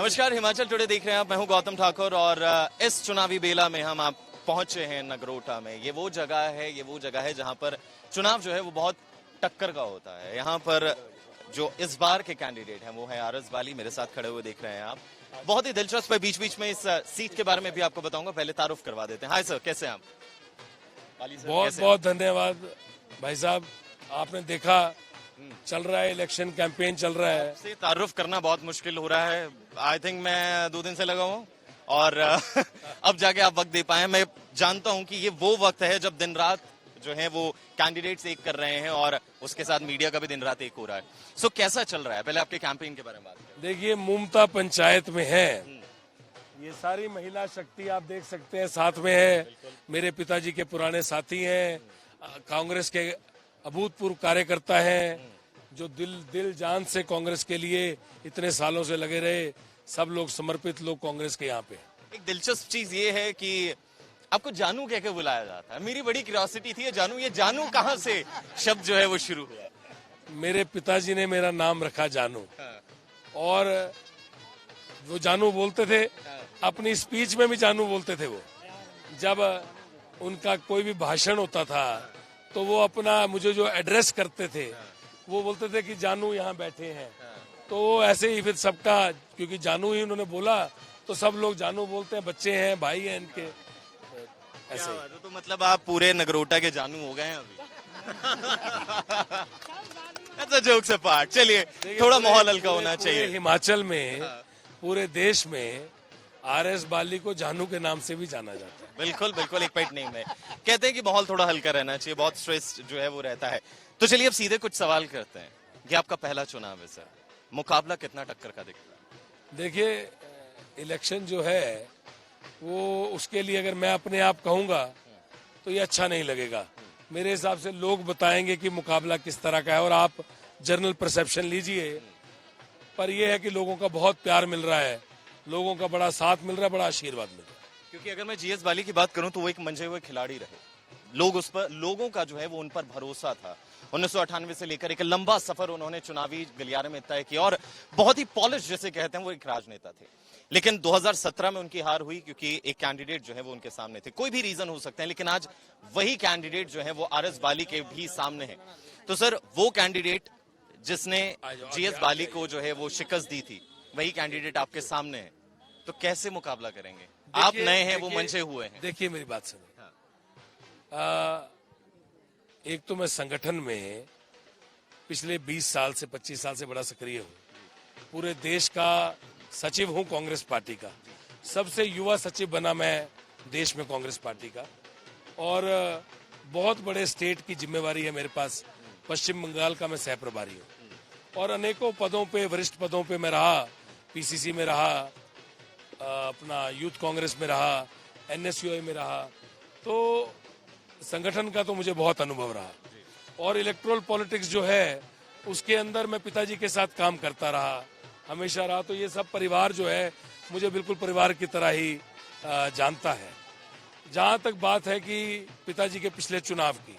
नमस्कार, हिमाचल टुडे देख रहे हैं आप। मैं हूं गौतम ठाकुर और इस चुनावी बेला में हम आप पहुंचे हैं नगरोटा में। ये वो जगह है जहां पर चुनाव जो है वो बहुत टक्कर का होता है। यहाँ पर जो इस बार के कैंडिडेट हैं वो है आरएस बाली, मेरे साथ खड़े हुए देख रहे हैं आप। बहुत ही दिलचस्प है। बीच बीच में इस सीट के बारे में भी आपको बताऊंगा, पहले तारुफ करवा देते हैं। हाय सर, कैसे हैं आप? बहुत बहुत धन्यवाद भाई साहब। आपने देखा चल रहा है, इलेक्शन कैंपेन चल रहा है। से तारुफ करना बहुत मुश्किल हो रहा है। आई थिंक मैं 2 दिन से लगा हूँ और अब जाके आप वक्त दे पाए। मैं जानता हूँ कि ये वो वक्त है जब दिन रात जो है वो कैंडिडेट्स एक कर रहे हैं और उसके साथ मीडिया का भी दिन रात एक हो रहा है। सो कैसा चल रहा है? पहले आपके कैंपेन के बारे में बात करें। देखिए, मुमता पंचायत में है। ये सारी महिला शक्ति आप देख सकते हैं साथ में है। मेरे पिताजी के पुराने साथी हैं, कांग्रेस के अभूतपूर्व कार्यकर्ता हैं, जो दिल जान से कांग्रेस के लिए इतने सालों से लगे रहे। सब लोग समर्पित लोग कांग्रेस के यहाँ पे। एक दिलचस्प चीज ये है कि आपको जानू कह के बुलाया जाता है। मेरी बड़ी क्यूरियोसिटी थी, ये जानू कहाँ से शब्द जो है वो शुरू हुआ? मेरे पिताजी ने मेरा नाम रखा जानू, और वो जानू बोलते थे। अपनी स्पीच में भी जानू बोलते थे। वो जब उनका कोई भी भाषण होता था तो वो अपना मुझे जो एड्रेस करते थे वो बोलते थे कि जानू यहाँ बैठे हैं। तो ऐसे ही फिर सबका, क्योंकि जानू ही उन्होंने बोला तो सब लोग जानू बोलते हैं। बच्चे हैं, भाई हैं इनके, ऐसे। तो मतलब आप पूरे नगरोटा के जानू हो गए हैं अभी। अच्छा, जोक्स अपार्ट, चलिए थोड़ा माहौल हल्का होना चाहिए। हिमाचल में, पूरे देश में आरएस बाली को जानू के नाम से भी जाना जाता है। बिल्कुल बिल्कुल, एक पेट नेम है। कहते हैं कि माहौल थोड़ा हल्का रहना चाहिए, बहुत स्ट्रेस जो है वो रहता है। तो चलिए अब सीधे कुछ सवाल करते हैं। ये आपका पहला चुनाव है सर, मुकाबला कितना टक्कर का दिख रहा है? देखिए, इलेक्शन जो है वो, उसके लिए अगर मैं अपने आप कहूंगा तो ये अच्छा नहीं लगेगा। मेरे हिसाब से लोग बताएंगे कि मुकाबला किस तरह का है, और आप जनरल परसेप्शन लीजिए। पर यह है कि लोगों का बहुत प्यार मिल रहा है, लोगों का बड़ा साथ मिल रहा है, बड़ा आशीर्वाद मिल रहा है। क्योंकि अगर मैं जीएस बाली की बात करूं तो वो एक मंजे हुए खिलाड़ी रहे। लोगों का जो है वो उन पर भरोसा था। 1998 से लेकर एक लंबा सफर उन्होंने चुनावी गलियारे में तय किया और बहुत ही पॉलिश जिसे कहते हैं वो एक राजनेता थे। लेकिन 2017 में उनकी हार हुई क्योंकि एक कैंडिडेट जो है वो उनके सामने थे। कोई भी रीजन हो सकते हैं, लेकिन आज वही कैंडिडेट जो है वो आरएस बाली के भी सामने है। तो सर, वो कैंडिडेट जिसने जीएस बाली को जो है वो शिकस्त दी थी, वही कैंडिडेट आपके सामने है। तो कैसे मुकाबला करेंगे? आप नए हैं, वो मंचे हुए हैं। देखिए, मेरी बात सुनिए। एक तो मैं संगठन में पिछले 20 साल से 25 साल से बड़ा सक्रिय हूँ। पूरे देश का सचिव हूँ कांग्रेस पार्टी का। सबसे युवा सचिव बना मैं देश में कांग्रेस पार्टी का। और बहुत बड़े स्टेट की जिम्मेवारी है मेरे पास। पश्चिम बंगाल का मैं सह प्रभारी हूँ और अनेकों पदों पे, वरिष्ठ पदों पे मैं रहा। पीसीसी में रहा, अपना यूथ कांग्रेस में रहा, एनएसयूआई में रहा। तो संगठन का तो मुझे बहुत अनुभव रहा। और इलेक्टोरल पॉलिटिक्स जो है उसके अंदर मैं पिताजी के साथ काम करता रहा, हमेशा रहा। तो ये सब परिवार जो है मुझे बिल्कुल परिवार की तरह ही जानता है। जहाँ तक बात है कि पिताजी के पिछले चुनाव की,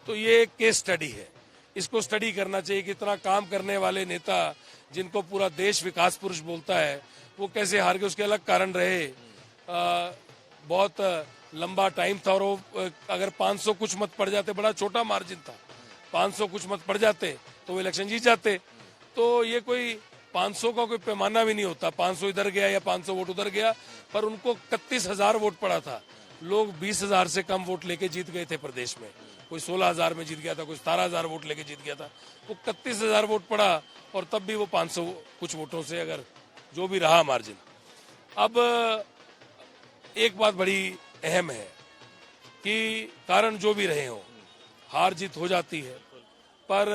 तो ये एक केस स्टडी है। इसको स्टडी करना चाहिए कि इतना काम करने वाले नेता, जिनको पूरा देश विकास पुरुष बोलता है, वो कैसे हार गए। उसके अलग कारण रहे। बहुत लंबा टाइम था और अगर 500 कुछ मत पड़ जाते, बड़ा छोटा मार्जिन था, 500 कुछ मत पड़ जाते तो वो इलेक्शन जीत जाते। तो ये कोई 500 का कोई पैमाना भी नहीं होता। 500 इधर गया या 500 वोट उधर गया, पर उनको 31,000 वोट पड़ा था। लोग 20,000 से कम वोट लेके जीत गए थे प्रदेश में। कोई 16,000 में जीत गया था, कोई 17,000 वोट लेके जीत गया था। वो 31,000 वोट पड़ा और तब भी वो 500 कुछ वोटों से, अगर जो भी रहा मार्जिन। अब एक बात बड़ी अहम है कि कारण जो भी रहे हो, हार जीत हो जाती है। पर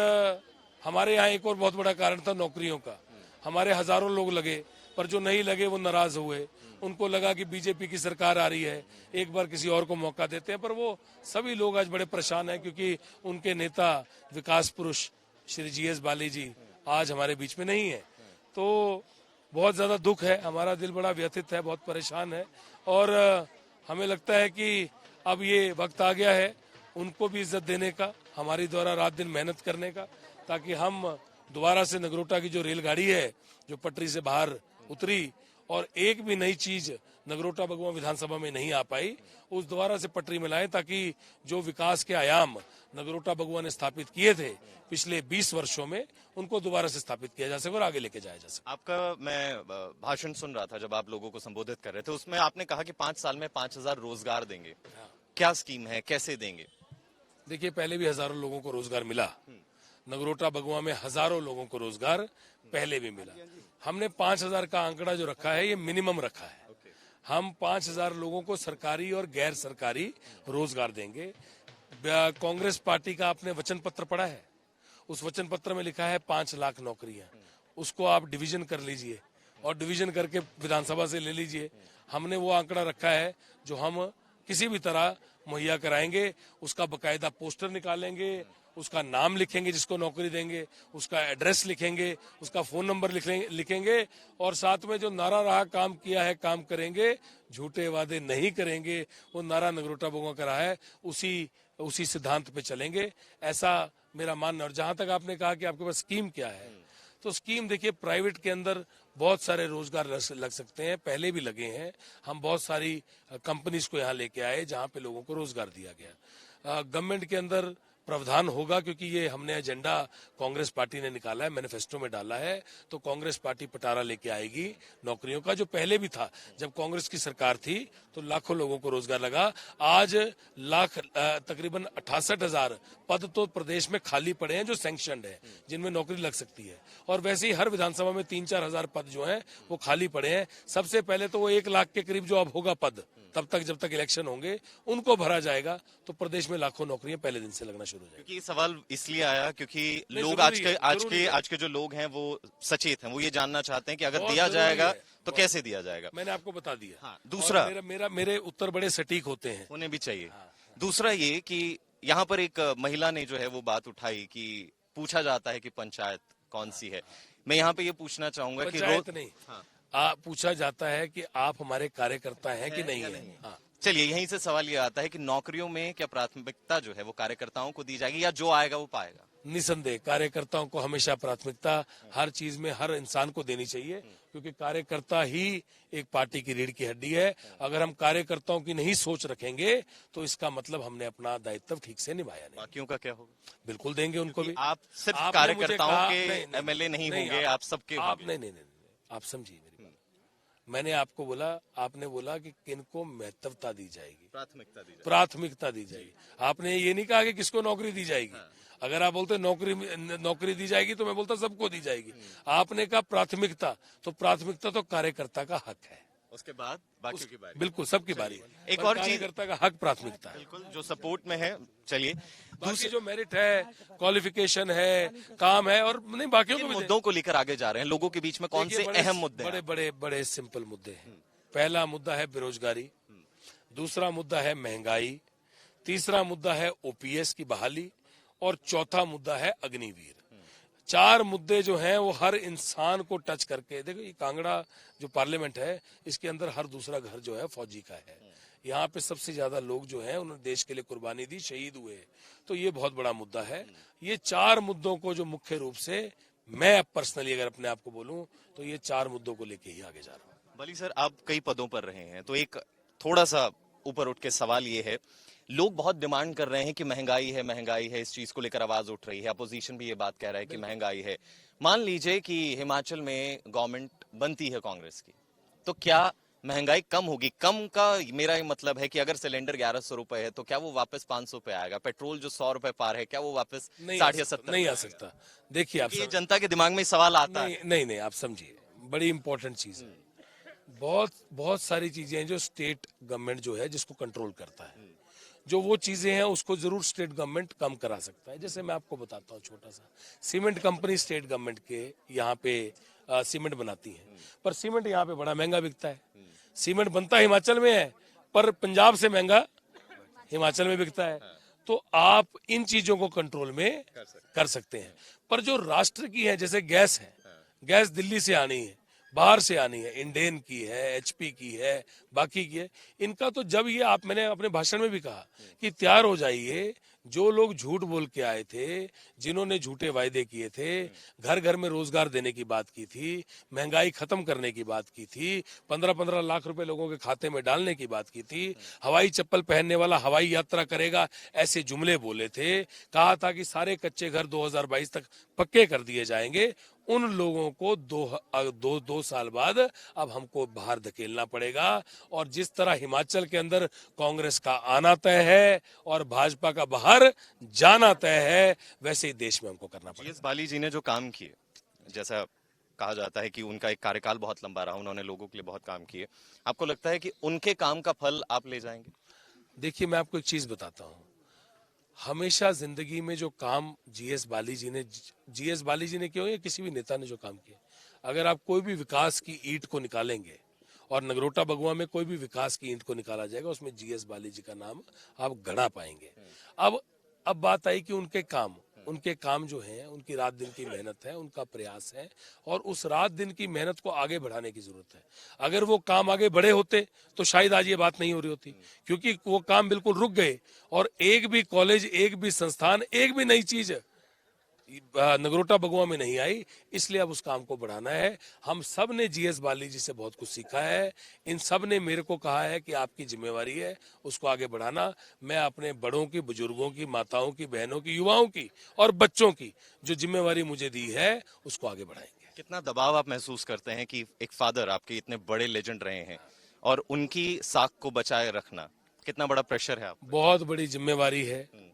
हमारे यहाँ एक और बहुत बड़ा कारण था नौकरियों का। हमारे हजारों लोग लगे, पर जो नहीं लगे वो नाराज हुए। उनको लगा कि बीजेपी की सरकार आ रही है, एक बार किसी और को मौका देते हैं। पर वो सभी लोग आज बड़े परेशान हैं क्योंकि उनके नेता, विकास पुरुष श्री जीएस बाली जी आज हमारे बीच में नहीं है। तो बहुत ज्यादा दुख है, हमारा दिल बड़ा व्यथित है, बहुत परेशान है। और हमें लगता है कि अब ये वक्त आ गया है उनको भी इज्जत देने का, हमारी द्वारा रात दिन मेहनत करने का, ताकि हम दोबारा से नगरोटा की जो रेलगाड़ी है जो पटरी से बाहर उतरी और एक भी नई चीज नगरोटा बगुआ विधानसभा में नहीं आ पाई, उस दोबारा से पटरी में लाएं ताकि जो विकास के आयाम नगरोटा बगुआ ने स्थापित किए थे पिछले 20 वर्षों में, उनको दोबारा से स्थापित किया जा सके और आगे लेके जाया जा सके। आपका मैं भाषण सुन रहा था जब आप लोगों को संबोधित कर रहे थे, उसमें आपने कहा कि 5 साल में 5,000 रोजगार देंगे। क्या स्कीम है, कैसे देंगे? देखिए, पहले भी हजारों लोगों को रोजगार मिला, नगरोटा बगुआ में हजारों लोगों को रोजगार पहले भी मिला। हमने 5,000 का आंकड़ा जो रखा है ये मिनिमम रखा है। हम 5,000 लोगों को सरकारी और गैर सरकारी रोजगार देंगे। कांग्रेस पार्टी का आपने वचन पत्र पढ़ा है, उस वचन पत्र में लिखा है 5 लाख नौकरियां। उसको आप डिवीजन कर लीजिए और डिवीजन करके विधानसभा से ले लीजिए। हमने वो आंकड़ा रखा है जो हम किसी भी तरह मुहैया कराएंगे। उसका बकायदा पोस्टर निकालेंगे, उसका नाम लिखेंगे जिसको नौकरी देंगे, उसका एड्रेस लिखेंगे, उसका फोन नंबर लिखेंगे और साथ में जो नारा रहा काम किया है काम करेंगे, झूठे वादे नहीं करेंगे, वो नारा नगरोटा बगुआ का रहा है, उसी सिद्धांत पे चलेंगे, ऐसा मेरा मानना। और जहां तक आपने कहा कि आपके पास स्कीम क्या है, तो स्कीम देखिए, प्राइवेट के अंदर बहुत सारे रोजगार लग सकते हैं, पहले भी लगे हैं। हम बहुत सारी कंपनीज को यहाँ लेके आए जहां पे लोगों को रोजगार दिया गया। गवर्नमेंट के अंदर प्रावधान होगा, क्योंकि ये हमने एजेंडा कांग्रेस पार्टी ने निकाला है, मैनिफेस्टो में डाला है, तो कांग्रेस पार्टी पटारा लेके आएगी नौकरियों का, जो पहले भी था। जब कांग्रेस की सरकार थी तो लाखों लोगों को रोजगार लगा। आज तकरीबन 68,000 पद तो प्रदेश में खाली पड़े हैं जो सैंक्शनड है, जिनमें नौकरी लग सकती है। और वैसे ही हर विधानसभा में 3-4 हजार पद जो हैं वो खाली पड़े हैं। सबसे पहले तो वो 1 लाख के करीब जो अब होगा पद, तब तक जब तक इलेक्शन होंगे, उनको भरा जाएगा, तो प्रदेश में लाखों नौकरियां पहले दिन से लगना शुरू हो जाएगी। क्योंकि ये सवाल इसलिए आया क्योंकि लोग आज के जो लोग हैं वो सचेत हैं, वो ये जानना चाहते हैं कि अगर दिया जाएगा तो कैसे दिया जाएगा। मैंने आपको बता दिया। हाँ, दूसरा, मेरे उत्तर बड़े सटीक होते हैं, होने भी चाहिए। दूसरा ये कि यहाँ पर एक महिला ने जो है वो बात उठाई कि पूछा जाता है कि पंचायत कौन सी है। मैं यहाँ पे ये पूछना चाहूंगा कि पंचायत नहीं, पूछा जाता है कि आप हमारे कार्यकर्ता हैं कि नहीं है। हाँ। चलिए, यहीं से सवाल ये आता है कि नौकरियों में क्या प्राथमिकता जो है वो कार्यकर्ताओं को दी जाएगी या जो आएगा वो पाएगा? निसंदेह कार्यकर्ताओं को हमेशा प्राथमिकता हर चीज में हर इंसान को देनी चाहिए, क्योंकि कार्यकर्ता ही एक पार्टी की रीढ़ की हड्डी है। अगर हम कार्यकर्ताओं की नहीं सोच रखेंगे तो इसका मतलब हमने अपना दायित्व ठीक से निभाया नहीं। बाकियों का क्या होगा? बिल्कुल देंगे उनको भी। आप सिर्फ कार्यकर्ताओं के एमएलए नहीं होंगे, आप सबके। नहीं, आप समझिए मेरी बात। मैंने आपको बोला, आपने बोला कि किनको महत्वता दी जाएगी, प्राथमिकता दी जाएगी। आपने ये नहीं कहा कि किसको नौकरी दी जाएगी। अगर आप बोलते नौकरी दी जाएगी तो मैं बोलता सबको दी जाएगी। आपने कहा प्राथमिकता, तो प्राथमिकता तो कार्यकर्ता का हक है, उसके बाद बाकियों की बारी। बिल्कुल सबकी बारी है। एक और चीज, कार्यकर्ता का हक प्राथमिकता है, बिल्कुल जो सपोर्ट में है। चलिए, दूसरी जो मेरिट है, क्वालिफिकेशन है, काम है, और नहीं बाकियों को मुद्दों को लेकर आगे जा रहे हैं, लोगों के बीच में कौन से अहम मुद्दे हैं? बड़े सिंपल मुद्दे हैं। पहला मुद्दा है बेरोजगारी, दूसरा मुद्दा है महंगाई, तीसरा मुद्दा है ओपीएस की बहाली, और चौथा मुद्दा है अग्निवीर। 4 मुद्दे जो हैं वो हर इंसान को टच करके, देखो ये कांगड़ा जो पार्लियामेंट है इसके अंदर हर दूसरा घर जो है फौजी का है। यहाँ पे सबसे ज्यादा लोग जो हैं उन्होंने देश के लिए कुर्बानी दी, शहीद हुए, तो ये बहुत बड़ा मुद्दा है। ये 4 मुद्दों को जो मुख्य रूप से मैं पर्सनली अगर अपने आप को बोलूं तो ये 4 मुद्दों को लेके ही आगे जा रहा हूँ। बली सर, आप कई पदों पर रहे हैं, तो एक थोड़ा सा ऊपर उठ के सवाल ये है, लोग बहुत डिमांड कर रहे हैं कि महंगाई है, इस चीज को लेकर आवाज उठ रही है, अपोजिशन भी ये बात कह रहा है कि महंगाई है। मान लीजिए कि हिमाचल में गवर्नमेंट बनती है कांग्रेस की, तो क्या महंगाई कम होगी? कम का मेरा ये मतलब है कि अगर सिलेंडर 1100 रुपए है तो क्या वो वापस 500 पे आएगा? पेट्रोल जो 100 रुपए पार है, क्या वो वापस 60 या 70 नहीं आ सकता। देखिए, आप जनता के दिमाग में सवाल आता है। नहीं, आप समझिए, बड़ी इंपॉर्टेंट चीज है। बहुत सारी चीजें हैं जो स्टेट गवर्नमेंट जो है जिसको कंट्रोल करता है, जो वो चीजें हैं उसको जरूर स्टेट गवर्नमेंट कम करा सकता है। जैसे मैं आपको बताता हूँ, छोटा सा सीमेंट कंपनी स्टेट गवर्नमेंट के यहाँ पे सीमेंट बनाती है, पर सीमेंट यहाँ पे बड़ा महंगा बिकता है। सीमेंट बनता हिमाचल में है पर पंजाब से महंगा हिमाचल में बिकता है। तो आप इन चीजों को कंट्रोल में कर सकते हैं। पर जो राष्ट्र की है, जैसे गैस है, गैस दिल्ली से आनी है, बाहर से आनी है, इंडेन की है, एचपी की है, बाकी की है, इनका तो जब ये मैंने अपने भाषण में भी कहा कि तैयार हो जाइए, जो लोग झूठ बोल के आए थे, जिन्होंने झूठे वायदे किए थे, घर घर में रोजगार देने की बात की थी, महंगाई खत्म करने की बात की थी, 15-15 लाख रुपए लोगों के खाते में डालने की बात की थी, हवाई चप्पल पहनने वाला हवाई यात्रा करेगा, ऐसे जुमले बोले थे, कहा था कि सारे कच्चे घर 2022 तक पक्के कर दिए जाएंगे। उन लोगों को दो साल बाद अब हमको बाहर धकेलना पड़ेगा। और जिस तरह हिमाचल के अंदर कांग्रेस का आना तय है और भाजपा का बाहर जाना तय है, वैसे ही देश में हमको करना पड़ेगा। जीएस बाली जी ने जो काम किए, जैसा कहा जाता है कि उनका एक कार्यकाल बहुत लंबा रहा, उन्होंने लोगों के लिए बहुत काम किए, आपको लगता है कि उनके काम का फल आप ले जाएंगे? देखिए, मैं आपको एक चीज बताता हूँ। हमेशा जिंदगी में जो काम जीएस बाली जी ने क्यों या किसी भी नेता ने जो काम किया, अगर आप कोई भी विकास की ईंट को निकालेंगे और नगरोटा बगुआ में कोई भी विकास की ईंट को निकाला जाएगा, उसमें जीएस बाली जी का नाम आप गढ़ा पाएंगे। अब बात आई कि उनके काम जो हैं, उनकी रात दिन की मेहनत है, उनका प्रयास है और उस रात दिन की मेहनत को आगे बढ़ाने की जरूरत है। अगर वो काम आगे बढ़े होते तो शायद आज ये बात नहीं हो रही होती, क्योंकि वो काम बिल्कुल रुक गए और एक भी कॉलेज, एक भी संस्थान, एक भी नई चीज नगरोटा बगुआ में नहीं आई। इसलिए अब उस काम को बढ़ाना है। हम सब ने जीएस बाली जी से बहुत कुछ सीखा है। इन सब ने मेरे को कहा है कि आपकी जिम्मेवारी है उसको आगे बढ़ाना। मैं अपने बड़ों की, बुजुर्गों की, माताओं की, बहनों की, युवाओं की और बच्चों की जो जिम्मेवारी मुझे दी है उसको आगे बढ़ाएंगे। कितना दबाव आप महसूस करते हैं कि एक फादर आपके इतने बड़े लेजेंड रहे हैं और उनकी साख को बचाए रखना कितना बड़ा प्रेशर है आप? बहुत बड़ी जिम्मेवारी है।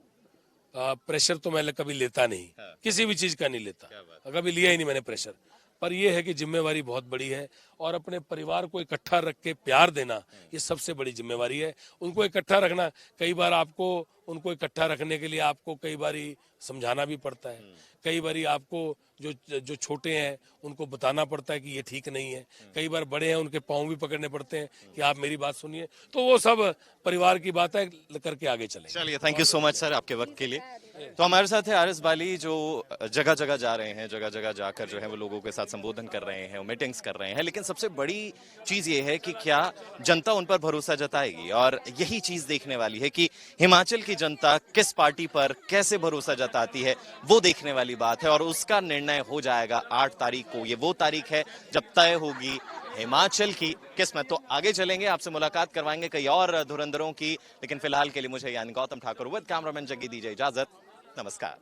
प्रेशर तो मैं कभी लेता नहीं, किसी भी चीज का नहीं लेता, कभी लिया ही नहीं मैंने प्रेशर। पर यह है कि जिम्मेवारी बहुत बड़ी है और अपने परिवार को इकट्ठा रख के प्यार देना ये सबसे बड़ी जिम्मेवारी है। उनको इकट्ठा रखना, कई बार आपको उनको इकट्ठा रखने के लिए आपको कई बारी समझाना भी पड़ता है, कई बारी आपको जो छोटे हैं उनको बताना पड़ता है कि ये ठीक नहीं है, कई बार बड़े हैं उनके पाँव भी पकड़ने पड़ते हैं कि आप मेरी बात सुनिए। तो वो सब परिवार की बात है, करके आगे चलें। चलिए, thank you so much sir आपके वक्त के लिए। तो हमारे साथ है आरएस बाली, जो जगह जगह जा रहे हैं, जगह जगह जाकर जो है वो लोगों के साथ संबोधन कर रहे हैं, मीटिंग्स कर रहे हैं। लेकिन सबसे बड़ी चीज ये है कि क्या जनता उन पर भरोसा जताएगी, और यही चीज देखने वाली है कि हिमाचल की जनता किस पार्टी पर कैसे भरोसा जताती है, वो देखने वाली बात है। और उसका निर्णय हो जाएगा 8 तारीख को। ये वो तारीख है जब तय होगी हिमाचल की किस्मत। तो आगे चलेंगे, आपसे मुलाकात करवाएंगे कई और धुरंधरों की, लेकिन फिलहाल के लिए मुझे यानी गौतम ठाकुर विद कैमरामैन जग्गी दीजिए इजाजत। नमस्कार।